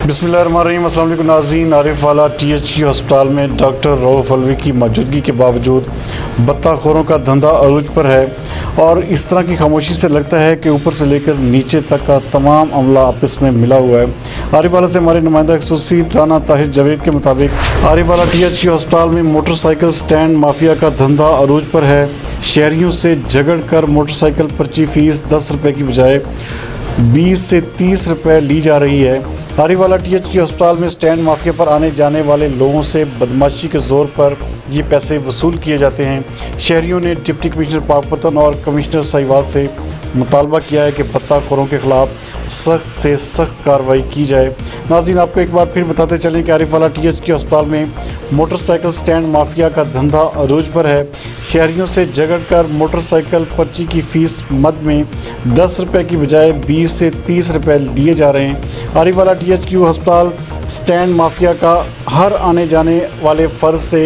बिस्मिल्लाहिर्रहमानिर्रहीम। अस्सलाम वालेकुम नाज़रीन। आरिफ वाला THU अस्पताल में डॉक्टर रऊफ़ अलवी की मौजूदगी के बावजूद बत्ताखोरों का धंधा अरूज पर है और इस तरह की खामोशी से लगता है कि ऊपर से लेकर नीचे तक का तमाम अमला आपस में मिला हुआ है। आरिफ वाला से हमारे नुमाइंदा खसूसी राना ताहिर जावेद के मुताबिक आरिफ वाला THU अस्पताल में मोटरसाइकिल स्टैंड माफिया का धंधा अरूज पर है। शहरियों से झगड़ कर मोटरसाइकिल पर्ची फ़ीस 10 रुपये की बजाय 20 से 30 रुपये ली जा रही है। आरिफ वाला THU अस्पताल में स्टैंड माफिया पर आने जाने वाले लोगों से बदमाशी के ज़ोर पर ये पैसे वसूल किए जाते हैं। शहरियों ने डिप्टी कमिश्नर पाकपतन और कमिश्नर साहिवाल से मुतालबा किया है कि बत्ताखोरों के ख़िलाफ़ सख्त से सख्त कार्रवाई की जाए। नाज़रीन, आपको एक बार फिर बताते चलें कि आरिफ वाला THU अस्पताल में मोटरसाइकिल स्टैंड माफिया का धंधा अरूज पर है। शहरियों से झगड़ कर मोटरसाइकिल पर्ची की फ़ीस मद में 10 रुपये की बजाय 20 से 30 रुपये लिए जा रहे हैं। आरिफ वाला THU अस्पताल स्टैंड माफिया का हर आने जाने वाले फ़र्द से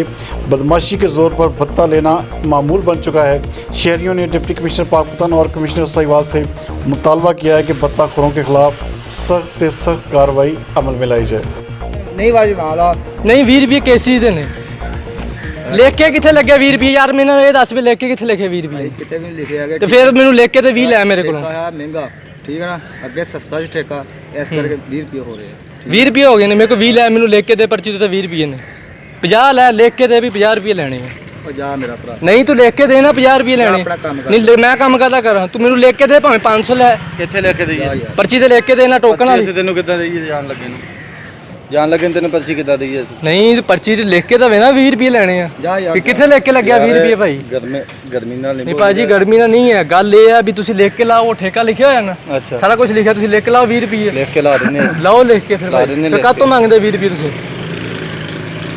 बदमाशी के ज़ोर पर भत्ता लेना मामूल बन चुका है। शहरियों ने डिप्टी कमिश्नर पाकपतन और कमिश्नर साहिवाल से मुतालबा किया है कि बत्ताखोरों के ख़िलाफ़ सख्त से सख्त कार्रवाई अमल में लाई जाए। नहीं वाजिब हाला नहीं 20 रुपये कैसी देने लेके किथे लगे 20 रुपये यार मैंने ये 10 रुपये लेके किथे लिखे 20 रुपये किते भी लिखे आ गए तो फिर मैंने लेके तो 20 लै मेरे को है महंगा ठीक है ना अगे सस्ता सी ठेका इस करके 20 रुपये हो रहे हैं 20 रुपये हो गए ने मेरे को 20 लै मैंने लेके दे पर्ची तो 20 रुपये ने 50 लै लेके दे भी 50 रुपये लेने हैं और जा मेरा भरा नहीं तू लेके दे ना 50 रुपये लेने अपना काम कर। नहीं मैं काम करदा करा तू मैंने लेके दे भाਵੇਂ 500 लै ਕਿੱਥੇ ਲਿਖ ਕੇ ਦਈਏ पर्ची ਤੇ लेके देना टोकन वाली ਅਸੀਂ ਤੈਨੂੰ ਕਿੱਦਾਂ ਦਈਏ ਜਾਣ ਲੱਗੇ ਨੂੰ ਤੈਨੂੰ ਪਰਚੀ ਕਿੱਦਾਂ ਦਈਏ ਅਸੀਂ नहीं पर्ची ਤੇ ਲਿਖ ਕੇ ਤਾਂ ਵੇ ਨਾ 20 रुपये ਲੈਣੇ ਆ ਜਾ ਯਾਰ ਕਿ ਕਿੱਥੇ ਲਿਖ ਕੇ ਲੱਗਿਆ 20 रुपये ਭਾਈ ਗਰਮੀ ਨਾਲ ਨਹੀਂ ਭਾਜੀ ਗਰਮੀ ਨਾਲ ਨਹੀਂ ਹੈ ਗੱਲ ਇਹ ਆ ਵੀ ਤੁਸੀਂ ਲਿਖ ਕੇ ਲਾਓ ਉਹ ਠੇਕਾ ਲਿਖਿਆ ਹੋਇਆ ਨਾ ਅੱਛਾ ਸਾਰਾ ਕੁਝ ਲਿਖਿਆ ਤੁਸੀਂ ਲਿਖ ਕੇ ਲਾਓ 20 रुपये ਲਿਖ ਕੇ ਲਾ ਦਿੰਦੇ ਅਸੀਂ ਲਾਓ ਲਿਖ ਕੇ ਫਿਰ ਲਾ ਦਿੰਦੇ ਲਿਖ ਕਾਹਤੋਂ ਮੰਗਦੇ 20 रुपये ਤੁਸੀਂ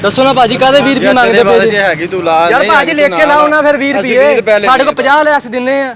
ਦੱਸੋ ਨਾ ਭਾਜੀ ਕਾਹਦੇ 20 रुपये ਮੰਗਦੇ ਪਏ ਜੇ ਹੈਗੀ ਤੂੰ ਲਾ ਯਾਰ ਭਾਜੀ ਲਿਖ ਕੇ ਲਾਓ ਨਾ ਫਿਰ 20 रुपये ਸਾਡੇ ਕੋਲ 50 ਲੈ ਅਸੀਂ ਦਿੰਨੇ ਆ